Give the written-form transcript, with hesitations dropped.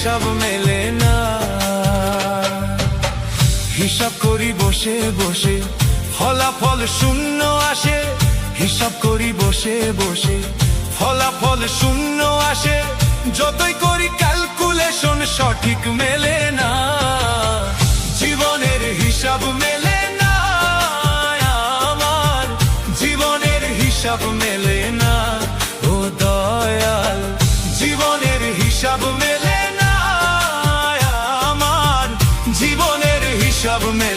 হিসাব মেলে না। হিসাব করি বসে বসে, ফলাফল শূন্য আসে। হিসাব করি বসে বসে, ফলাফল শূন্য আসে। যতই করি ক্যালকুলেশন সঠিক মেলে না। জীবনের হিসাব মেলে না আমার, জীবনের হিসাব মেলে না। ও দয়াল, জীবনের হিসাব মেলে না আমার, জীবনের হিসাব মেলে